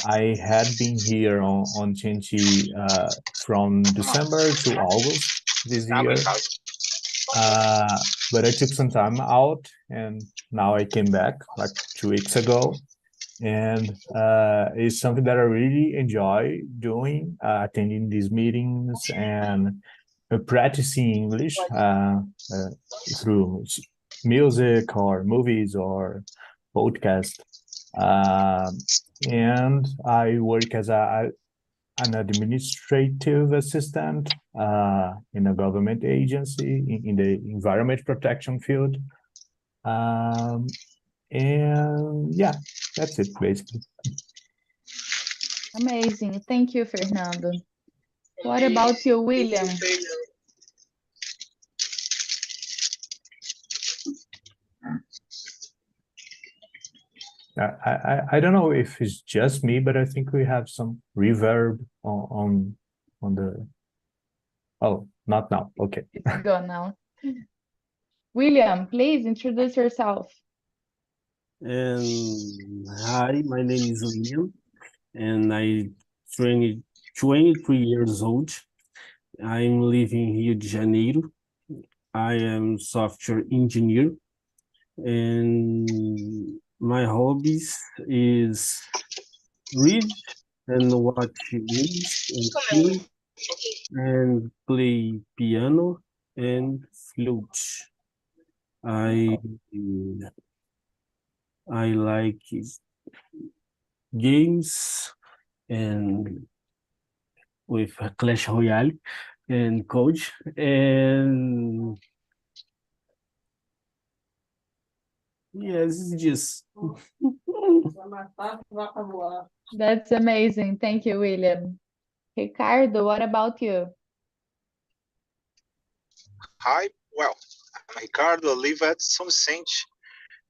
I had been here on Chinchi from December to August this year. But I took some time out and now I came back like 2 weeks ago. And it's something that I really enjoy doing, attending these meetings and practicing English through music or movies or podcast. And I work as an administrative assistant in a government agency in the environment protection field. And yeah, that's it basically. Amazing. Thank you, Fernando. What about you, William? I don't know if it's just me, but I think we have some reverb on the. Oh, not now. Okay. It's gone now. William, please introduce yourself. Hi, my name is William, and I'm 23 years old. I'm living in Rio de Janeiro. I am software engineer, and my hobbies is read and watch movies and film and play piano and flute. I like games and with Clash Royale and Coach, and yes, it's just That's amazing. Thank you, William. Ricardo, what about you? Hi, well, I'm Ricardo. I live at São Vicente.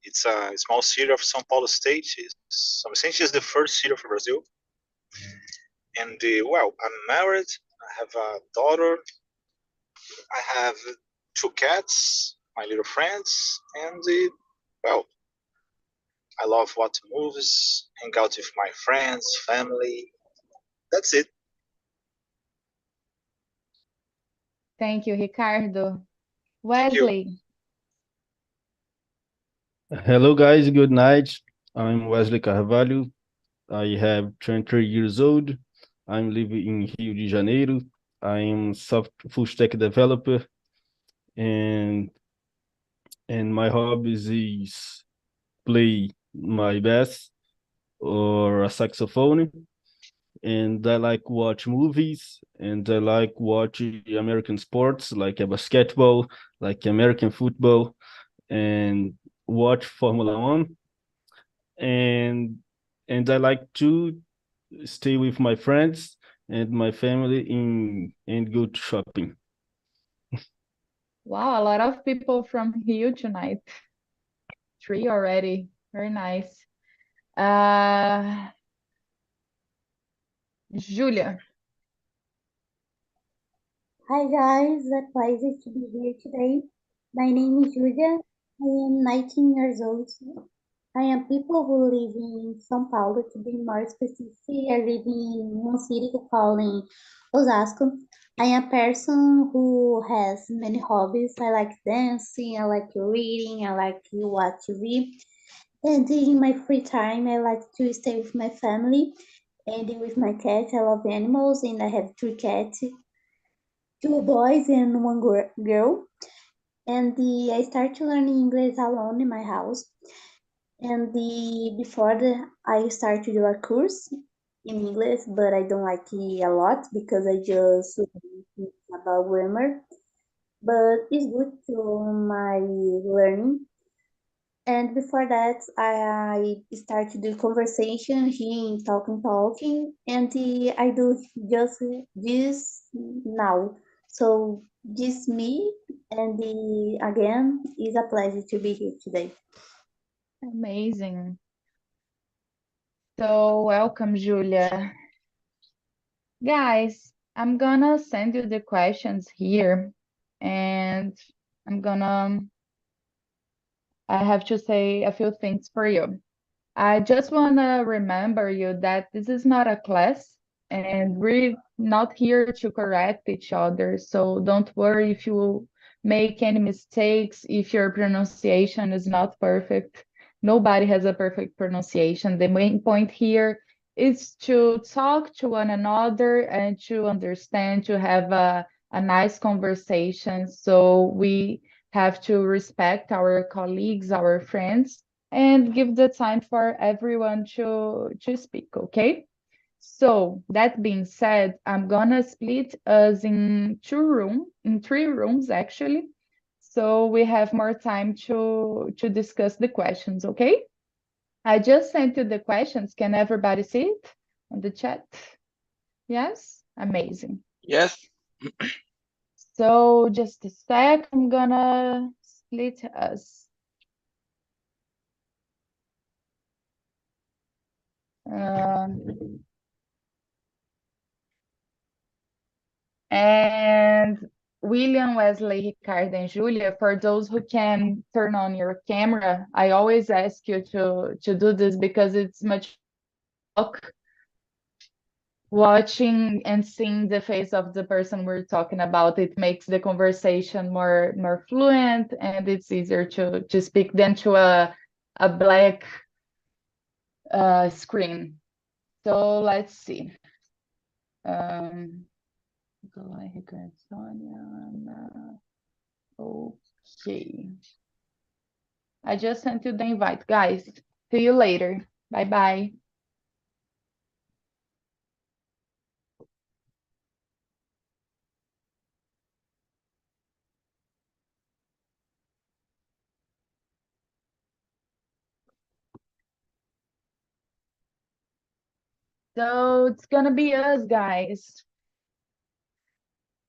It's a small city of São Paulo state. São Vicente is the first city of Brazil. And well, I'm married. I have a daughter. I have 2 cats, my little friends, and well, I love watch movies, hang out with my friends, family. That's it. Thank you, Ricardo. Wesley. Hello, guys. Good night. I'm Wesley Carvalho. I have 23 years old. I'm living in Rio de Janeiro. I'm full stack developer, and my hobbies is play my bass or a saxophone, and I like watch movies, and I like watch American sports like basketball, like American football, and watch Formula One, and I like to stay with my friends and my family and go to shopping. Wow, a lot of people from Rio tonight. 3 already. Very nice. Julia. Hi guys, a pleasure to be here today. My name is Julia. I am 19 years old. I am people who live in São Paulo. To be more specific, I live in one city called Osasco. I am a person who has many hobbies. I like dancing, I like reading, I like to watch TV. And in my free time, I like to stay with my family and with my cat. I love animals and I have 3 cats, 2 boys and 1 girl. And I started learning English alone in my house. And before I started to do a course in English, but I don't like it a lot because I just think about grammar. But it's good to my learning. And before that, I started to do conversation here, talking, and I do just this now. So this me, and again, it's a pleasure to be here today. Amazing. So welcome, Julia. Guys, I'm gonna send you the questions here, and I have to say a few things for you. I just want to remember you that this is not a class and we're not here to correct each other. So don't worry if you make any mistakes, if your pronunciation is not perfect. Nobody has a perfect pronunciation. The main point here is to talk to one another and to understand, to have a nice conversation. So we have to respect our colleagues, our friends, and give the time for everyone to speak, okay? So that being said, I'm gonna split us in three rooms actually. So we have more time to discuss the questions, okay? I just sent you the questions. Can everybody see it on the chat? Yes? Amazing. Yes. So just a sec, I'm gonna split us. And William, Wesley, Ricardo, and Julia, for those who can turn on your camera, I always ask you to do this because it's much talk watching and seeing the face of the person we're talking about. It makes the conversation more fluent, and it's easier to speak than to a black screen. So let's see. Okay. I just sent you the invite, guys. See you later. Bye bye. So it's gonna be us, guys.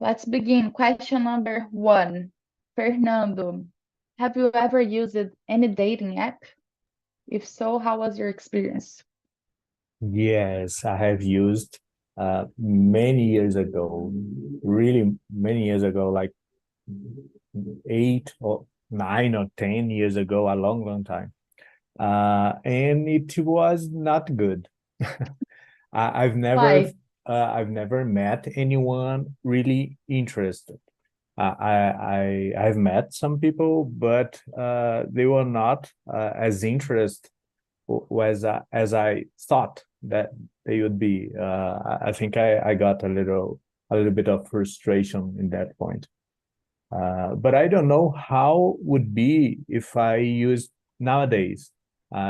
Let's begin. Question number 1. Fernando, have you ever used any dating app? If so, how was your experience? Yes, I have used many years ago, really many years ago, like 8 or 9 or 10 years ago, a long time. And it was not good. I've never Why? I've never met anyone really interested. I've met some people, but they were not as interested as I thought that they would be. I think I got a little bit of frustration in that point. But I don't know how would be if I used nowadays,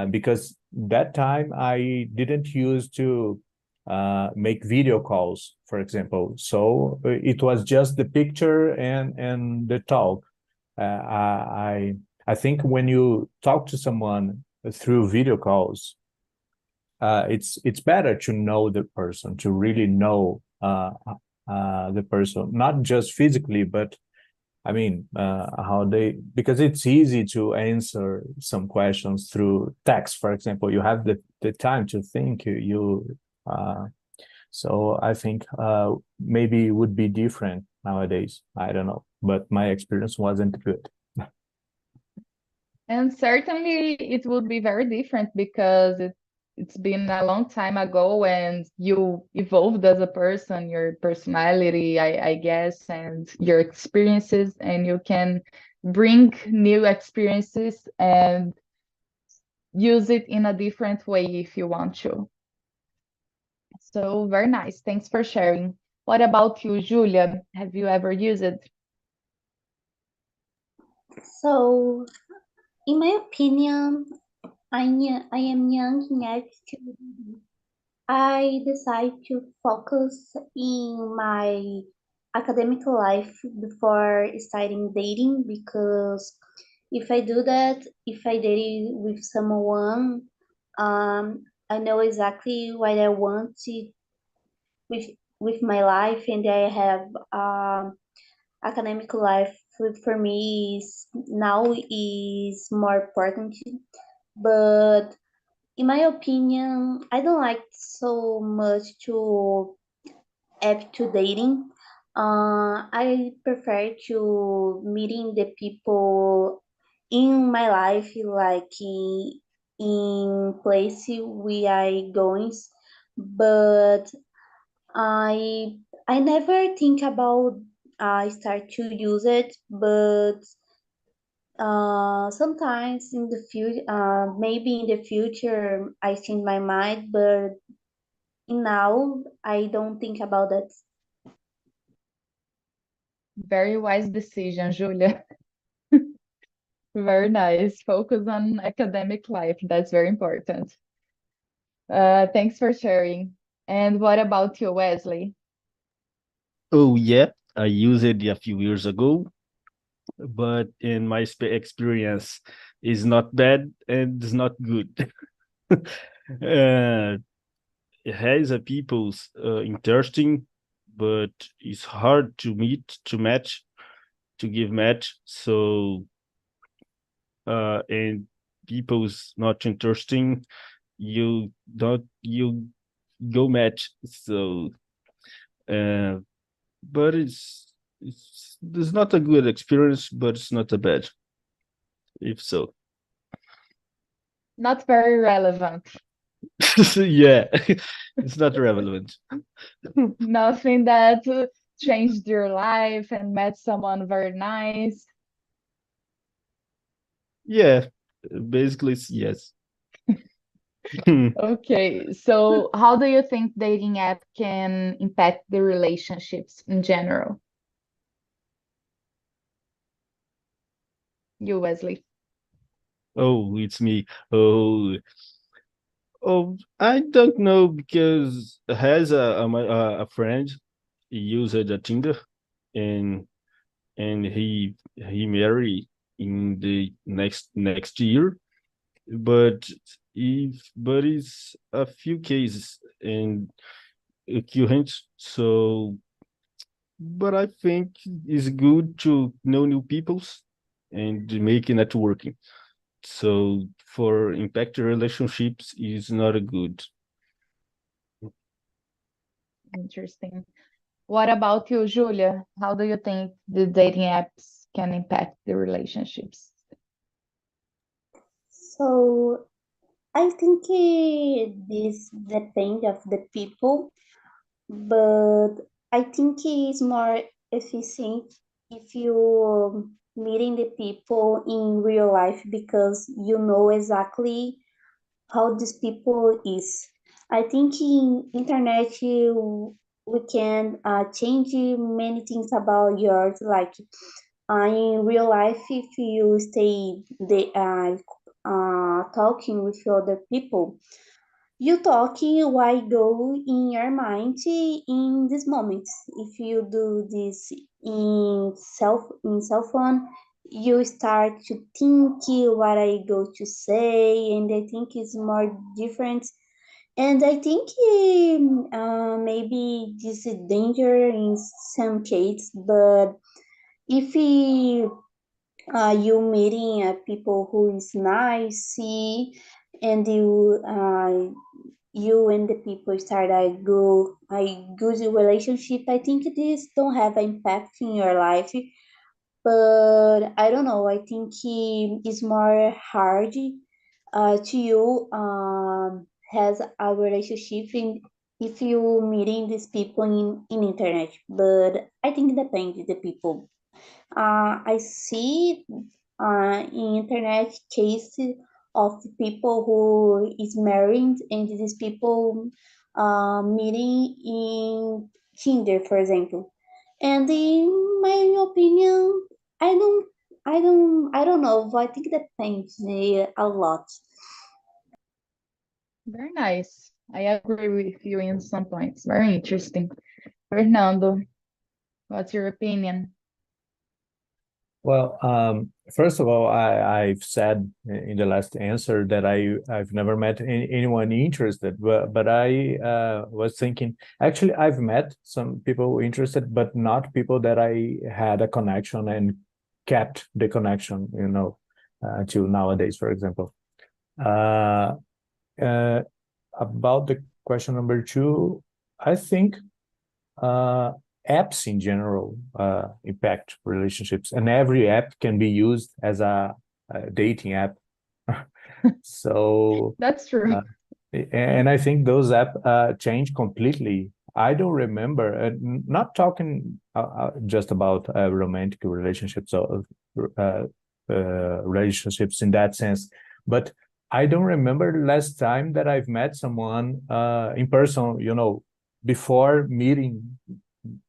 because that time I didn't use to make video calls, for example. So it was just the picture and the talk. I think when you talk to someone through video calls, it's better to know the person, to really know the person, not just physically, but I mean, how they, because it's easy to answer some questions through text, for example. You have the time to think. So I think maybe it would be different nowadays. I don't know, but my experience wasn't good. And certainly it would be very different because it's been a long time ago and you evolved as a person, your personality, I guess, and your experiences, and you can bring new experiences and use it in a different way if you want to. So very nice. Thanks for sharing. What about you, Julia? Have you ever used it? So, in my opinion, I am young enough to. I decide to focus in my academic life before starting dating because if I do that, if I date with someone, I know exactly what I want to, with with my life, and I have academic life for me is now is more important. But in my opinion, I don't like so much to app to dating. I prefer to meeting the people in my life, like in place we are going, but I never think about start to use it, but sometimes in the future, maybe in the future I change my mind, but now I don't think about that. Very wise decision, Julia. Very nice. Focus on academic life. That's very important. Thanks for sharing. And what about you, Wesley? Oh yeah, I used it a few years ago, but in my experience, is not bad and is not good. uh, it has a people's interesting, but it's hard to meet, to match, to give match. So and people's not interesting, you don't you go match. So uh, but it's not a good experience, but it's not a bad, if so. Not very relevant. Yeah, it's not relevant. Nothing that changed your life and met someone very nice. Yeah, basically, yes. Okay, so how do you think dating app can impact the relationships in general? You, Wesley. Oh, it's me. Oh, I don't know because has a friend, he used a Tinder, and he married in the next year, but it's a few cases and current. So, but I think it's good to know new peoples and make networking. So for impact relationships is not a good. Interesting. What about you, Julia? How do you think the dating apps can impact the relationships? So I think this depends of the people, but I think it's more efficient if you meeting the people in real life because you know exactly how these people is. I think in internet we can change many things about yours, like in real life if you stay talking with other people, you talking why go in your mind in this moment. If you do this in cell phone, you start to think what I go to say, and I think it's more different. And I think maybe this is danger in some cases, but if you meeting people who is nice, see, and you and the people start a good relationship, I think this don't have impact in your life, but I don't know, I think it's more hard to you has a relationship if you meeting these people in internet, but I think it depends the people. I see in internet cases of people who is married and these people meeting in Tinder, for example. And in my opinion, I don't know. I think it depends a lot. Very nice. I agree with you in some points. Very interesting. Fernando, what's your opinion? Well, first of all, I've said in the last answer that I've never met anyone interested, but I was thinking, actually, I've met some people interested, but not people that I had a connection and kept the connection, till nowadays, for example. Uh, uh, about the question number two, I think uh, apps in general impact relationships, and every app can be used as a dating app. So That's true. and I think those apps change completely. I don't remember, not talking just about romantic relationships or relationships in that sense, but I don't remember the last time that I've met someone in person, before meeting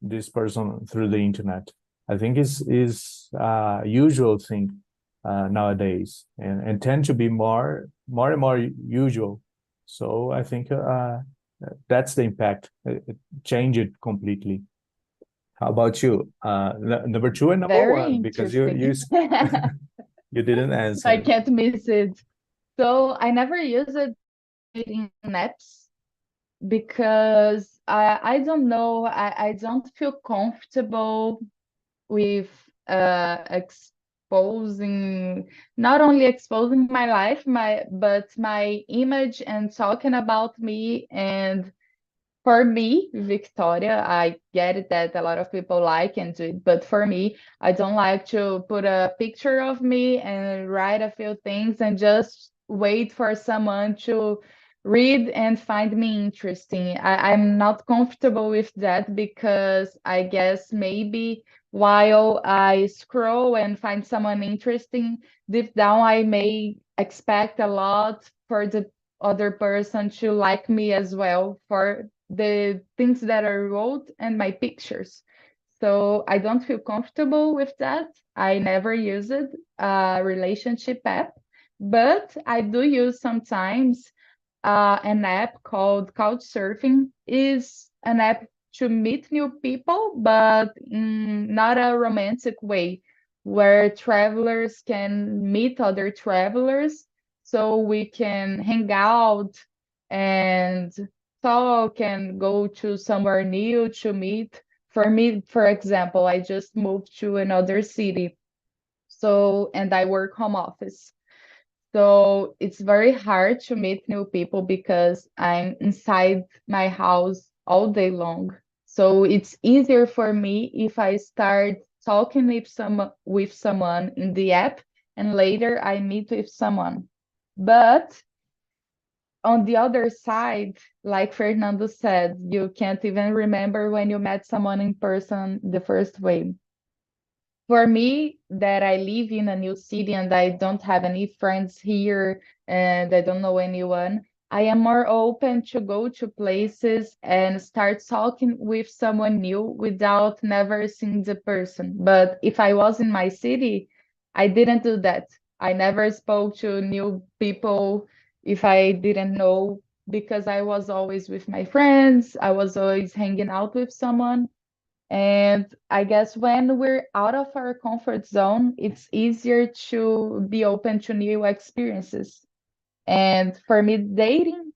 this person through the internet. I think is a usual thing nowadays, and tend to be more and more usual. So I think that's the impact. It changed it completely. How about you? Number two and number Very one, because you interesting. you didn't I answer. can't miss it. So I never use it dating apps because I don't know, I don't feel comfortable with exposing, not only exposing my life, but my image and talking about me. And for me, Victoria, I get it that a lot of people like and do it, but for me, I don't like to put a picture of me and write a few things and just wait for someone to read and find me interesting. I'm not comfortable with that because I guess maybe while I scroll and find someone interesting, deep down I may expect a lot for the other person to like me as well for the things that I wrote and my pictures. So I don't feel comfortable with that. I never used a relationship app, but I do use sometimes an app called Couchsurfing. Is an app to meet new people, but in not a romantic way, where travelers can meet other travelers, so we can hang out and talk and go to somewhere new to meet. For me, for example, I just moved to another city, so and I work home office. So it's very hard to meet new people because I'm inside my house all day long. So it's easier for me if I start talking with someone in the app and later I meet with someone. But on the other side, like Fernando said, you can't even remember when you met someone in person the first way. For me, that I live in a new city and I don't have any friends here and I don't know anyone, I am more open to go to places and start talking with someone new without never seeing the person. But if I was in my city, I didn't do that. I never spoke to new people if I didn't know, because I was always with my friends, I was always hanging out with someone. And I guess when we're out of our comfort zone, it's easier to be open to new experiences. And for me, dating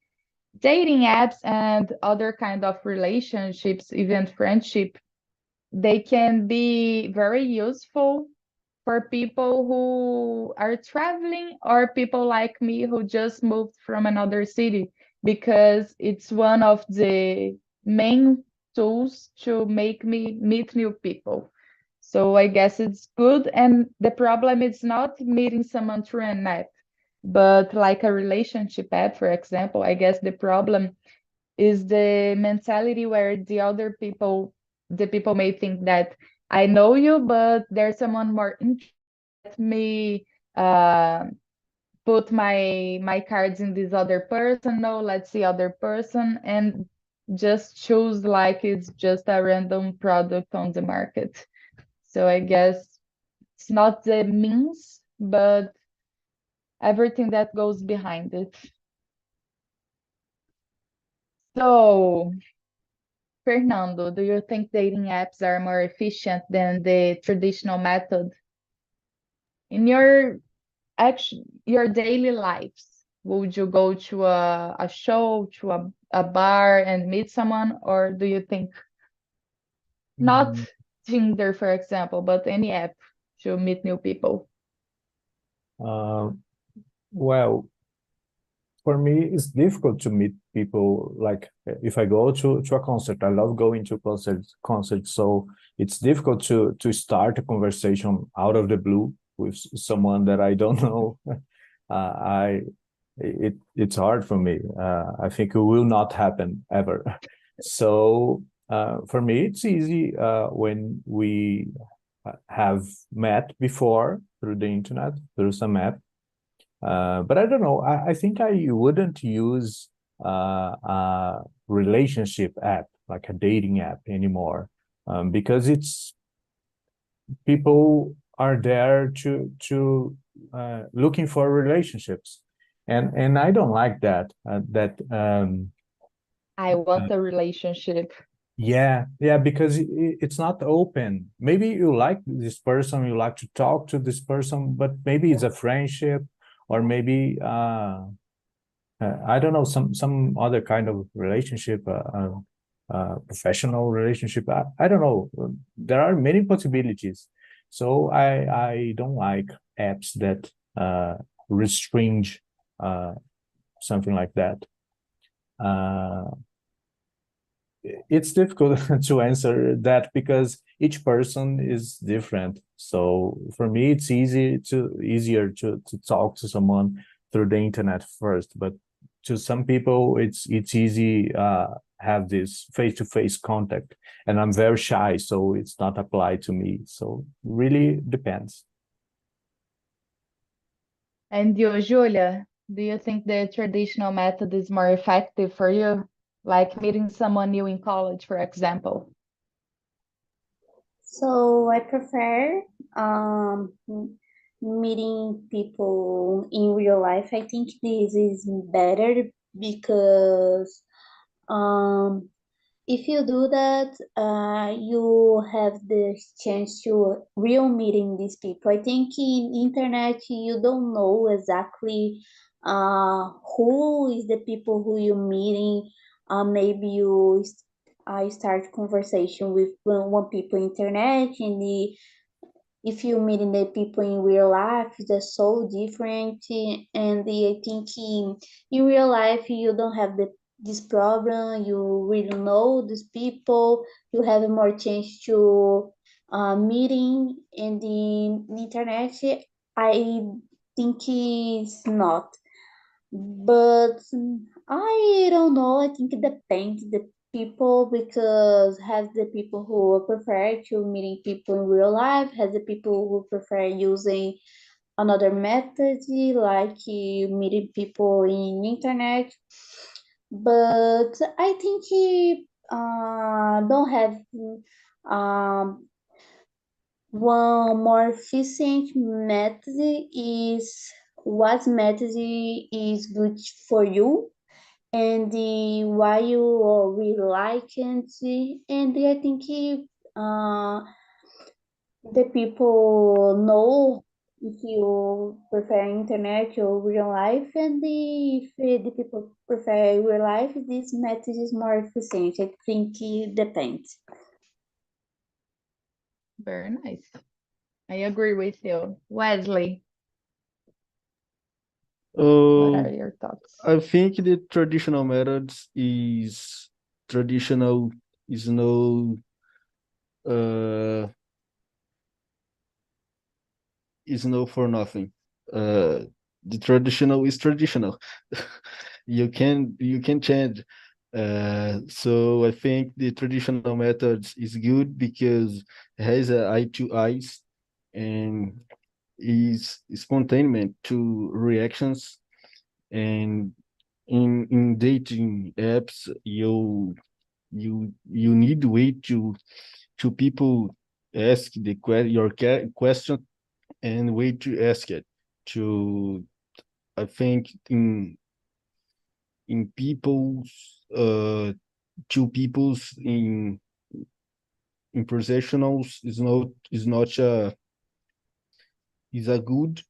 apps and other kind of relationships, even friendship, they can be very useful for people who are traveling or people like me who just moved from another city, because it's one of the main tools to make me meet new people. So I guess it's good. And the problem is not meeting someone through an app, but like a relationship app, for example. I guess the problem is the mentality where the people may think that I know you, but there's someone more interested. Let me uh, put my cards in this other person. No, let's see other person, and just choose like it's just a random product on the market. So I guess it's not the means, but everything that goes behind it. So, Fernando, do you think dating apps are more efficient than the traditional method in your daily lives? Would you go to a show, to a bar and meet someone, or do you think not Mm, Tinder, for example, but any app to meet new people? uh, well, for me, it's difficult to meet people. Like if I go to a concert, I love going to concerts. So it's difficult to start a conversation out of the blue with someone that I don't know. I it's hard for me. I think it will not happen ever. So for me, it's easy when we have met before through the internet, through some app. But I don't know. I think I wouldn't use a relationship app, like a dating app anymore, because it's people are there to looking for relationships, and I don't like that. I want a relationship. Yeah, because it's not open. Maybe you like this person, you like to talk to this person, but maybe it's a friendship, or maybe I don't know, some other kind of relationship, professional relationship. I don't know. There are many possibilities. So I don't like apps that restringe something like that. It's difficult to answer that because each person is different. So for me, it's easier to talk to someone through the internet first. But to some people, it's easy have this face-to-face contact, and I'm very shy, so it's not applied to me. So really depends. And you, Julia, do you think the traditional method is more effective for you? Like meeting someone new in college, for example? So I prefer meeting people in real life. I think this is better because if you do that, you have the chance to real meeting these people. I think in internet you don't know exactly who is the people who you're meeting. Maybe I start conversation with one people internet, and if you meeting the people in real life, they're so different. And I think in real life you don't have this problem. You really know these people. You have more chance to meeting. And the internet, I think it's not. But I don't know. I think it depends the people, because has the people who prefer to meeting people in real life, has the people who prefer using another method like meeting people in internet. But I think don't have one more efficient method is what method is good for you, and why you really like it. And I think the people know if you prefer internet or real life, and if the people prefer real life, this method is more efficient. I think it depends. Very nice. I agree with you. Wesley, what are your thoughts? I think the traditional methods is traditional is no uh is no for nothing. The traditional is traditional. You can change. So I think the traditional methods is good because it has a eye to eyes and is spontaneous to reactions. And in dating apps, you need to wait to people ask your question and wait to ask it to. I think in people's two people's in professionals is not is a good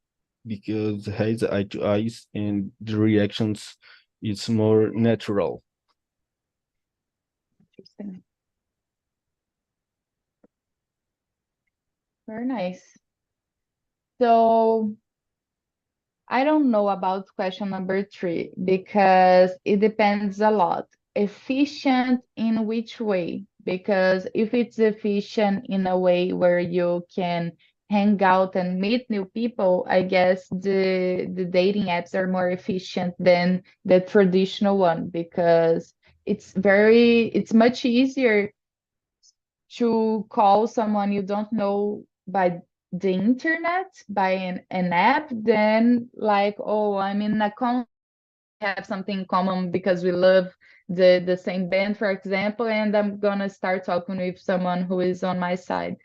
because it has eye to eyes and the reactions is more natural. Interesting. Very nice. So I don't know about question number 3 because it depends a lot. Efficient in which way? Because if it's efficient in a way where you can hang out and meet new people, I guess the dating apps are more efficient than the traditional one, because it's much easier to call someone you don't know by the internet, by an app, than like, oh, I'm in a have something in common because we love the same band, for example, and I'm gonna start talking with someone who is on my side.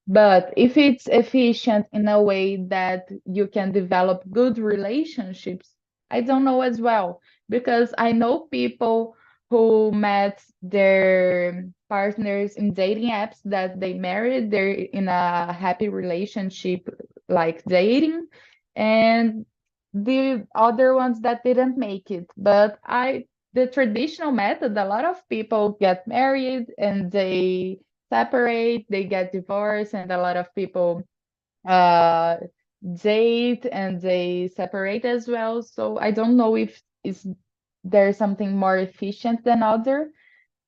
But if it's efficient in a way that you can develop good relationships, I don't know as well. Because I know people who met their partners in dating apps that they married, they're in a happy relationship, like dating, and the other ones that didn't make it. But the traditional method, a lot of people get married and they separate, they get divorced, and a lot of people uh, date and they separate as well. So I don't know if is there's something more efficient than other,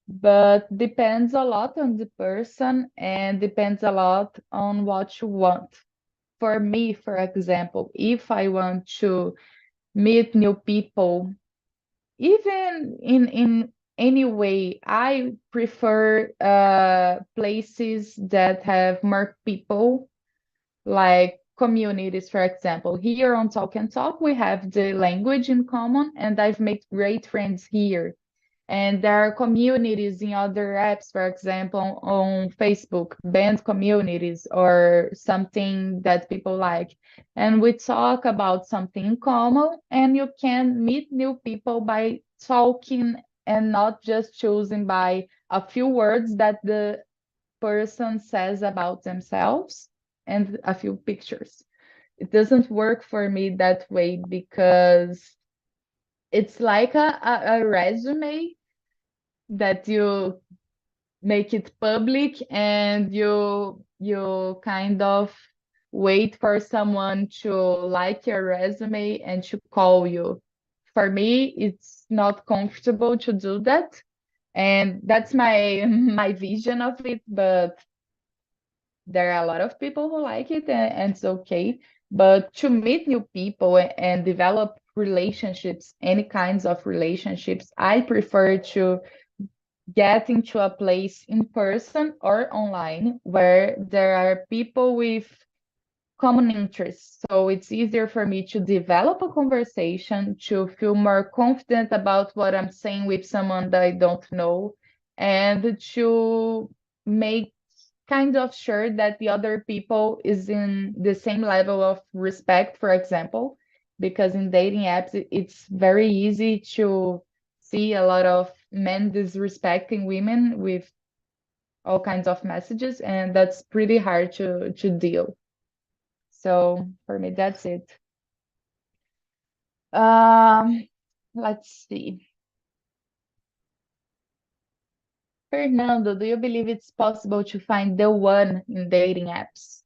but depends a lot on the person and depends a lot on what you want. For me, for example, if I want to meet new people, even in any way, I prefer places that have more people, like communities, for example. Here on Talk and Talk, we have the language in common, and I've made great friends here. And there are communities in other apps, for example, on Facebook, band communities or something that people like. And we talk about something in common, and you can meet new people by talking and not just choosing by a few words that the person says about themselves and a few pictures. It doesn't work for me that way, because it's like a resume that you make it public, and you kind of wait for someone to like your resume and to call you. For me, it's not comfortable to do that, and that's my my vision of it. But there are a lot of people who like it, and it's okay. But to meet new people and develop relationships, any kinds of relationships, I prefer to get into a place in person or online where there are people with common interests. So it's easier for me to develop a conversation, to feel more confident about what I'm saying with someone that I don't know, and to make kind of sure that the other people is in the same level of respect, for example, because in dating apps, it's very easy to see a lot of men disrespecting women with all kinds of messages, and that's pretty hard to deal. So for me, that's it. Um, let's see. Fernando, do you believe it's possible to find the one in dating apps?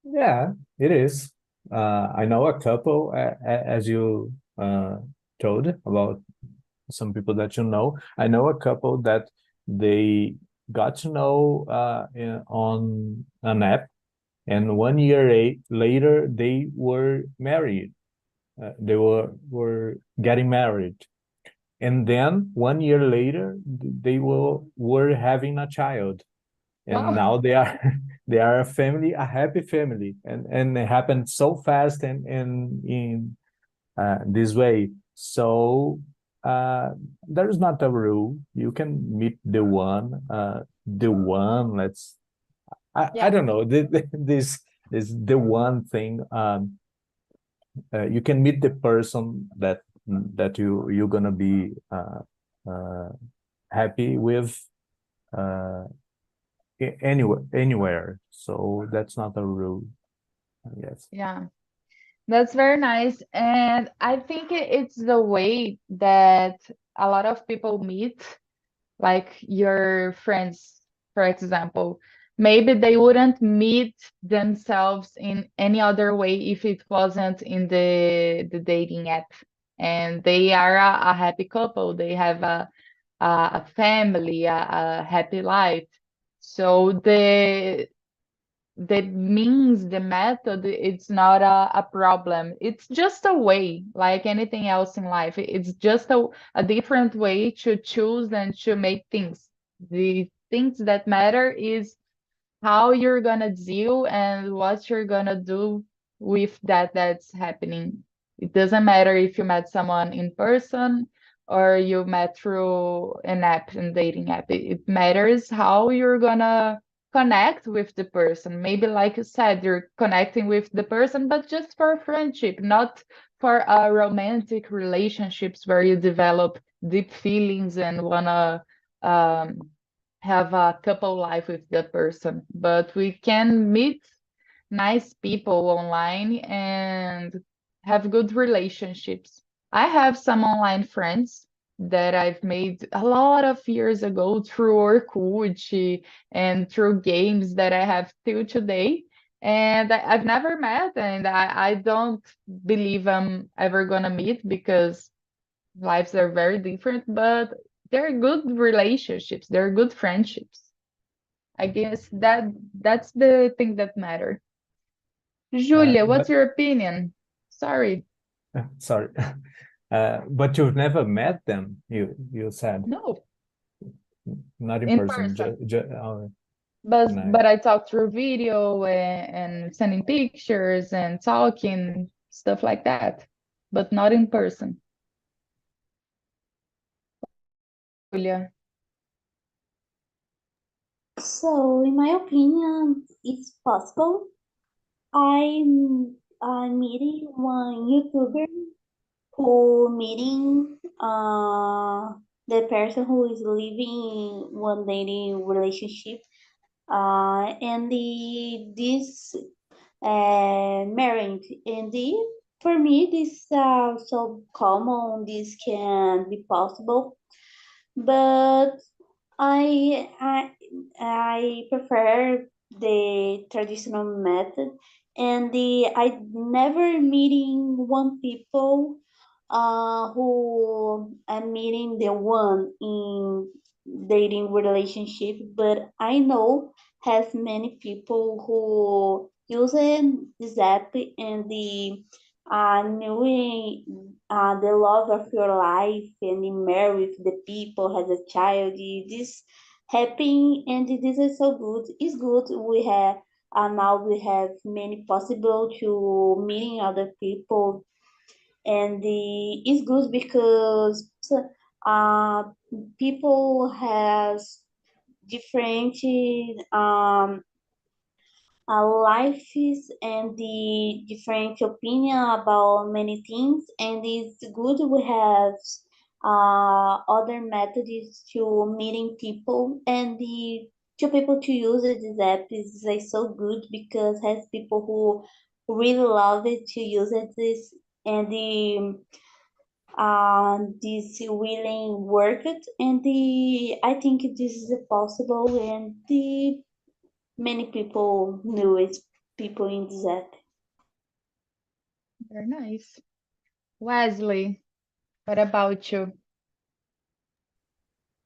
Yeah, it is. I know a couple, as you told about some people that you know. I know a couple that they got to know on an app, and 1 year later they were married. They were getting married, and then 1 year later they were having a child, and Wow. now they are they are a family, a happy family, and it happened so fast and in this way. So uh, there is not a rule. You can meet the one. I Yeah. don't know this the one thing. You can meet the person that you're gonna be uh, happy with uh, anywhere. So that's not a rule, I guess. Yeah. That's very nice. And I think it's the way that a lot of people meet, like your friends, for example. Maybe they wouldn't meet themselves in any other way if it wasn't in the dating app. And they are a happy couple. They have a family, a happy life. So the means, the method, it's not a problem. It's just a way, like anything else in life. It's just a different way to choose and to make things. The things that matter is how you're gonna deal and what you're gonna do with that's happening. It doesn't matter if you met someone in person or you met through an app, and dating app. It matters how you're gonna connect with the person. Maybe like you said, you're connecting with the person, but just for friendship, not for romantic relationships where you develop deep feelings and wanna um, have a couple life with the person. But we can meet nice people online and have good relationships. I have some online friends that I've made a lot of years ago through Orkut and through games that I have till today. And I've never met, and I don't believe I'm ever gonna meet because lives are very different, but they're good relationships, they're good friendships. I guess that's the thing that matter. Julia, what's But your opinion? Sorry. sorry, but you've never met them. You said No, not in in person. person. Oh, But nice. but I talk through video and sending pictures and talking, stuff like that, but not in person. Julia. So, in my opinion, it's possible. I'm meeting one YouTuber who meeting the person who is living one dating relationship, and this married, and for me this so common, this can be possible, but I I I prefer the traditional method, and I never meeting one people who I'm meeting the one in dating relationship, but I know has many people who using this app and the knowing the love of your life and in marry with the people, has a child, this happy, and this is so good. It's good we have now we have many possible to meeting other people, and it's good because uh, people has different life is and the different opinion about many things, and it's good we have other methods to meeting people, and the two people to use this app is so good because has people who really love it to use it this, and this willing work it, and the I think this is possible, and the many people knew it, people in this app. Very nice. Wesley, what about you?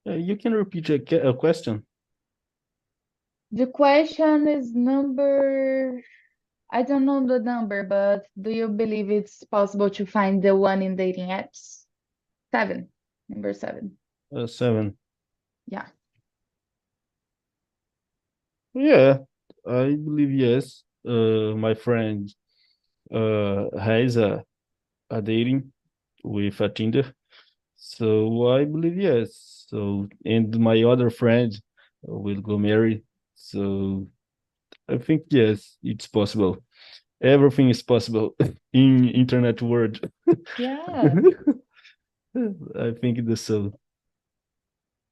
You can repeat a question. The question is number, I don't know the number, but do you believe it's possible to find the one in dating apps? 7, number 7. 7. Yeah. Yeah, I believe yes. My friend has a dating with a Tinder, so I believe yes. So, and my other friend will go marry, so I think yes, it's possible. Everything is possible in internet world. Yeah. I think the so.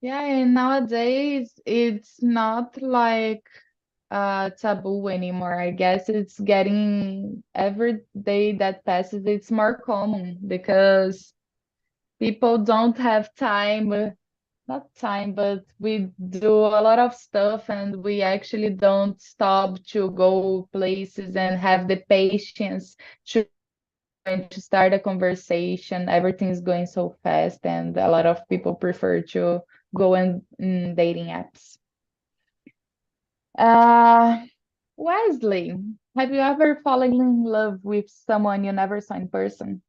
Yeah, and nowadays it's not like taboo anymore. I guess it's getting every day that passes, it's more common because people don't have time, not time, but we do a lot of stuff and we actually don't stop to go places and have the patience to and to start a conversation. Everything's going so fast, and a lot of people prefer to go in dating apps. Uh, Wesley, have you ever fallen in love with someone you never saw in person?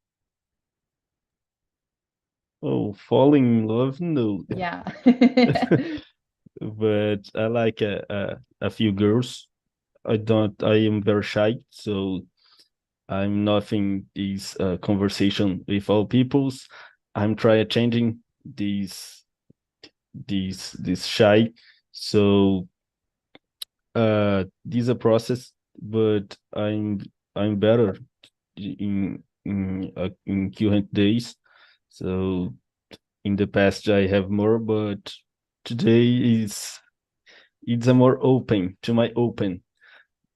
Oh, falling in love? No. Yeah. But I like a few girls. I am very shy, so I'm not in this conversation with all peoples. I'm trying changing this shy. So this is a process, but I'm better in current days. So in the past I have more, but today is it's a more open to my open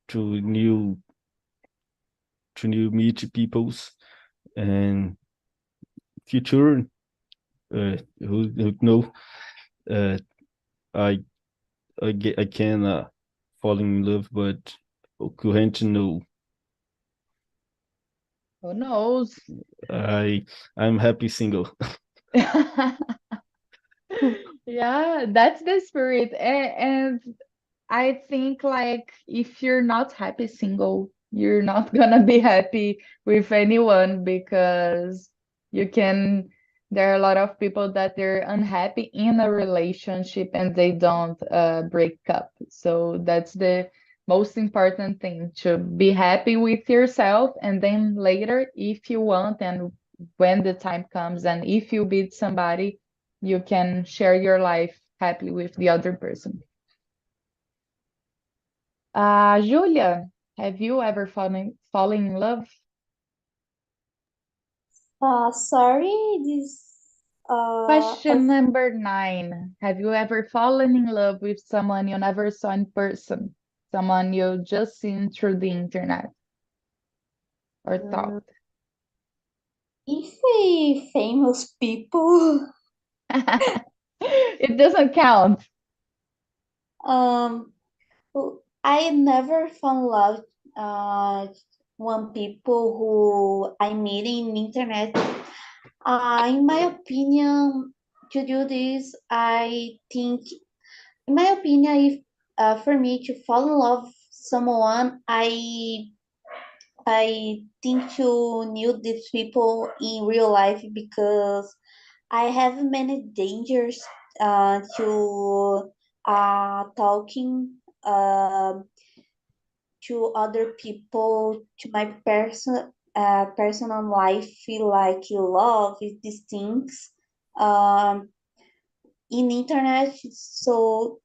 to new meet peoples and future who know uh I I can fall in love, but current no. Who knows? I'm happy single. Yeah, that's the spirit. And I think like if you're not happy single, you're not gonna be happy with anyone because you can there are a lot of people that they're unhappy in a relationship and they don't break up. So that's the most important thing to be happy with yourself and then later if you want and when the time comes and if you meet somebody, you can share your life happily with the other person. Julia, have you ever fallen in love? Sorry, this Question number 9. Have you ever fallen in love with someone you never saw in person? Someone you just seen through the internet or thought? if a famous people, It doesn't count. um, I never found love one people who I meet in internet. In my opinion, to do this, I think, in my opinion, if for me to fall in love with someone, I think to know these people in real life because I have many dangers to talking to other people, to my personal life, feel like love is these things um, in internet. So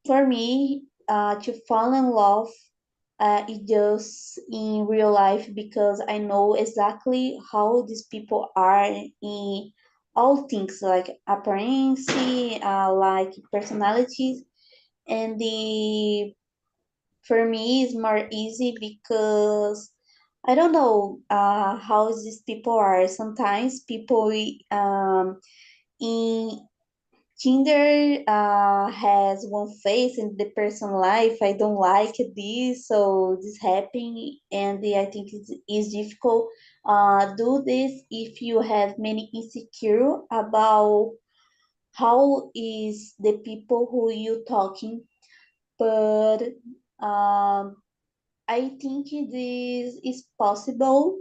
for me, to fall in love is just in real life because I know exactly how these people are in all things like appearance, like personalities, and the for me it's more easy because I don't know how these people are. Sometimes people in Tinder has one face in the person life. I don't like this, so this happening, and I think it's difficult. Do this if you have many insecure about how is the people who you talking, but um, I think this is possible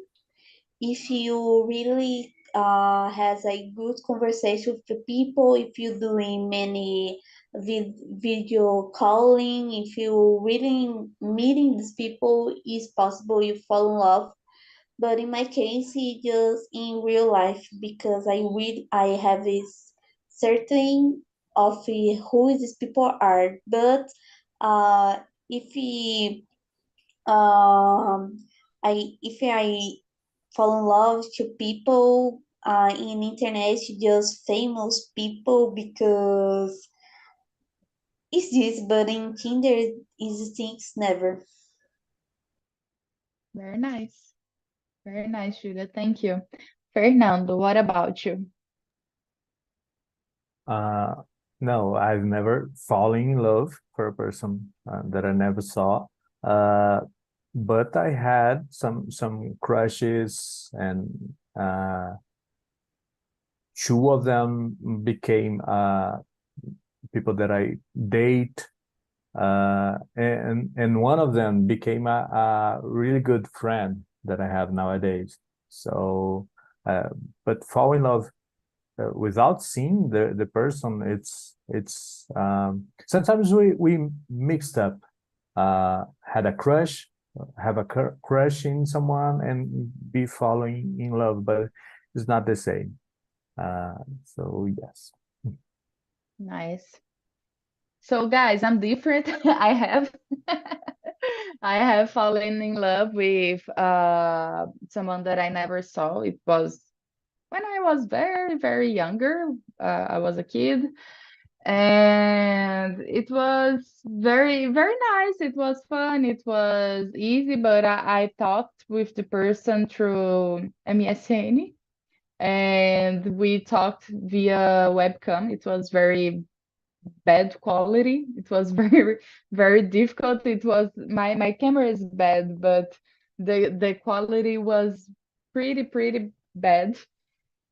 if you really has a good conversation with the people, if you're doing many video calling, if you really meeting these people, is possible you fall in love. But in my case, it's just in real life because I have this certain of who these people are. But if we if I fall in love to people in internet, just famous people because it's this, but in Tinder, is things never. Very nice. Very nice, Julia. Thank you. Fernando, what about you? Uh, no, I've never fallen in love for a person that I never saw. Uh, but I had some crushes, and two of them became people that I date. And one of them became a really good friend that I have nowadays. So, but fall in love without seeing the person, it's sometimes we mixed up, had a crush, have a crush in someone and be falling in love, but it's not the same. So yes. Nice. So guys, I'm different. I have I have fallen in love with someone that I never saw. It was when I was very, very younger. I was a kid, and it was very, very nice. It was fun. It was easy, but I talked with the person through MSN, and we talked via webcam. It was very bad quality. It was very, very difficult. It was my camera is bad, but the quality was pretty bad.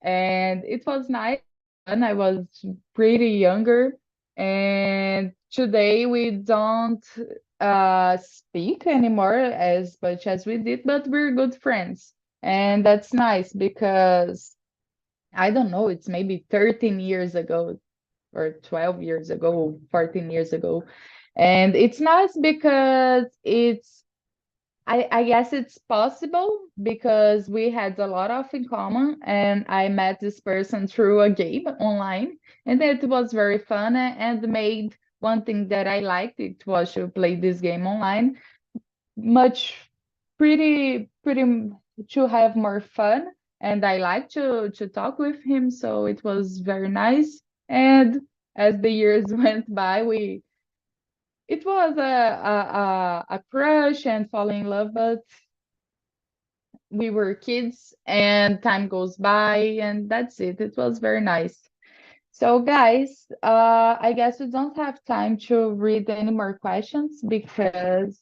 And it was nice. And I was pretty younger. And today we don't speak anymore as much as we did, but we're good friends. And that's nice because I don't know, it's maybe 13 years ago or 12 years ago, 14 years ago. And it's nice because I guess it's possible because we had a lot of in common, and I met this person through a game online, and it was very fun and made one thing that I liked. It was to play this game online, much pretty to have more fun, and I like to talk with him, so it was very nice. And as the years went by, it was a crush and falling in love, but we were kids and time goes by and that's it. It was very nice. So guys, I guess we don't have time to read any more questions because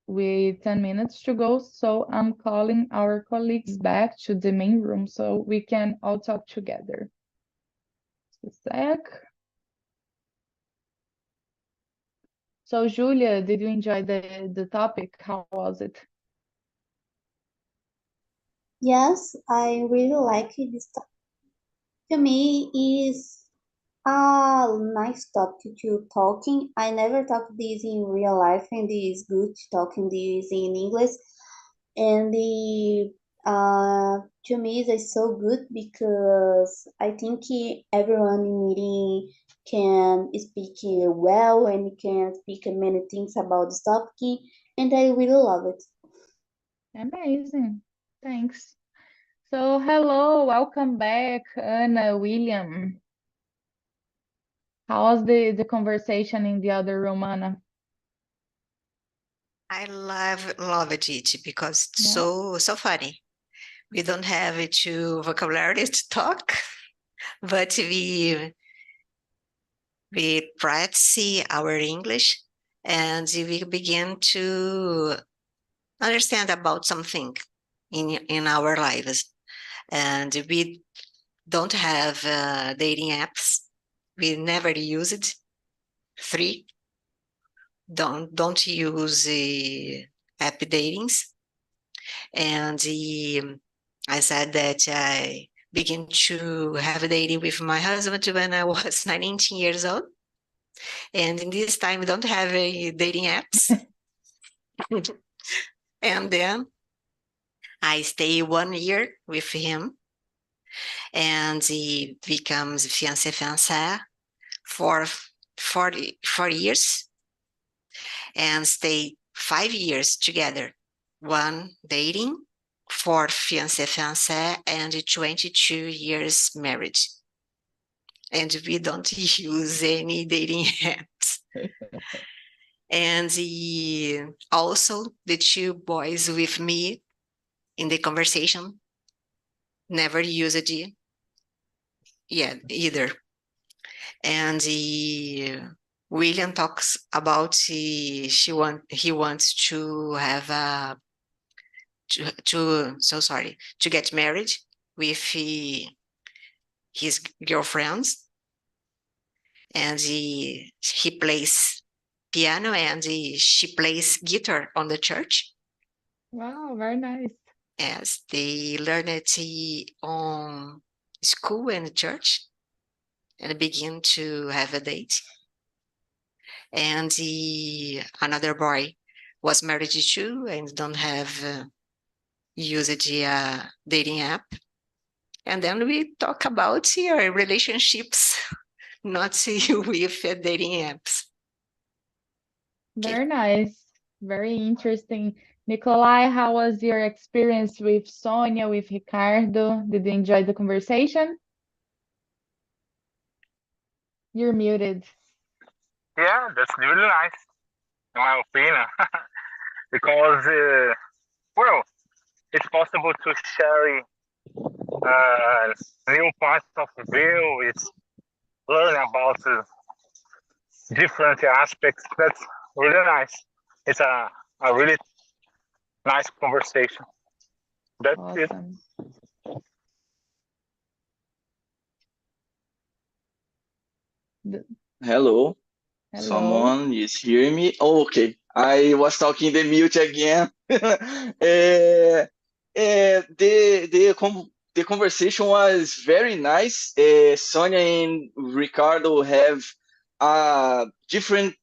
we 10 minutes to go. So I'm calling our colleagues back to the main room so we can all talk together. Just a sec. So Julia, did you enjoy the topic? How was it? Yes, I really like this topic. To me, is a nice topic to talking. I never talked this in real life, and it is good talking this in English. And the to me is so good because I think everyone in meeting can speak well and can speak many things about this topic, and I really love it. Amazing. Thanks. So hello, welcome back, Anna, William. How was the conversation in the other room, Anna? I love it because it's Yeah. so funny. We don't have two vocabulary to talk, but we practice our English and we begin to understand about something in our lives. And we don't have dating apps. We never use it. 3, don't use app datings. And I said that I began to have a dating with my husband when I was 19 years old. And in this time, we don't have a dating apps. And then I stay 1 year with him, and he becomes fiancé for 4 years, and stay 5 years together. 1 dating, 4 fiancé, and 22 years married. And we don't use any dating apps. And also the 2 boys with me in the conversation never used it either. And William talks about he wants to have to get married with his girlfriends, and he plays piano and she plays guitar on the church. Wow, very nice. Yes, they learn it on school and church and begin to have a date. And another boy was married too and don't have used a dating app. And then we talk about your relationships, not with dating apps. Very nice. Very interesting. Nikolai, how was your experience with Sonia, with Ricardo? Did you enjoy the conversation? You're muted. Yeah, that's really nice, in my opinion, because well, it's possible to share new points of view. It's learn about different aspects. That's really nice. It's a really nice conversation. That's it. Awesome. Hello, Hello. someone is hearing me? Oh, okay, I was talking the mute again. The conversation was very nice. Sonia and Ricardo have a different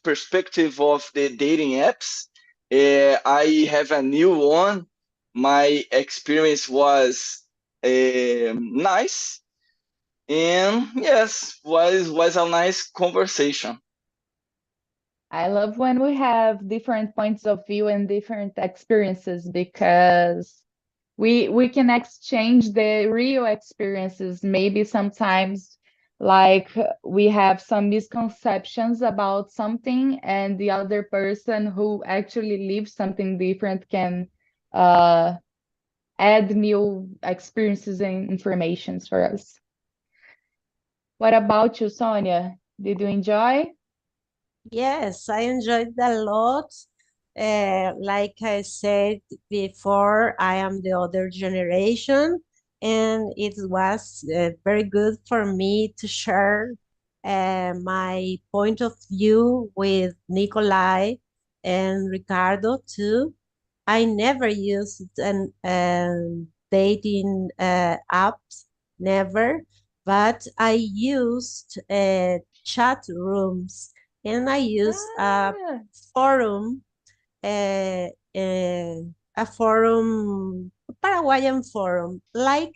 perspective of the dating apps. I have a new one. My experience was nice. And yes, was a nice conversation. I love when we have different points of view and different experiences because we can exchange the real experiences. Maybe sometimes like we have some misconceptions about something and the other person who actually lives something different can add new experiences and informations for us. What about you, Sonia? Did you enjoy? Yes, I enjoyed a lot. Like I said before, I am the other generation, and it was very good for me to share my point of view with Nikolai and Ricardo too. I never used an dating apps, never, but I used chat rooms and I used Ah, forum, uh, uh, a forum, Paraguayan forum, like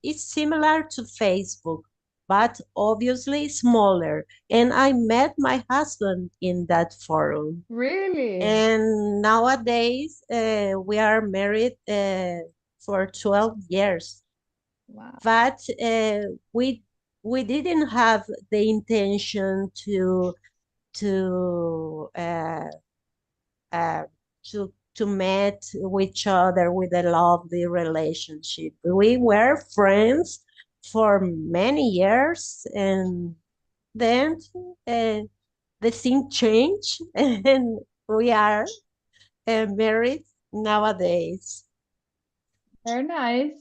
it's similar to Facebook, but obviously smaller. And I met my husband in that forum. really? And nowadays, we are married for 12 years. Wow. But we didn't have the intention to uh, uh, to meet each other with a lovely relationship. We were friends for many years, and then the thing changed, and we are married nowadays. Very nice.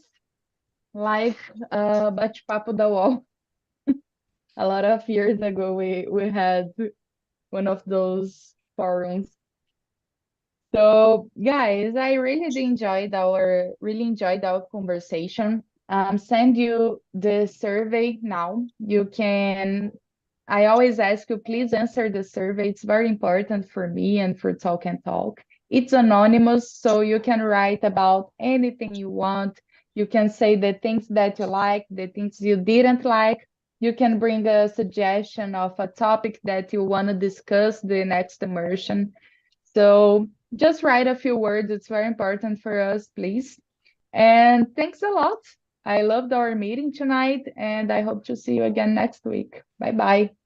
Like bate-papo da UOL. A lot of years ago, we had one of those forums. So, guys, I really enjoyed our conversation. Send you the survey now. You can. I always ask you, please answer the survey. It's very important for me and for Talk and Talk. It's anonymous, so you can write about anything you want. You can say the things that you like, the things you didn't like. You can bring a suggestion of a topic that you want to discuss the next immersion. So just write a few words. It's very important for us, please. And thanks a lot. I loved our meeting tonight, and I hope to see you again next week. Bye bye.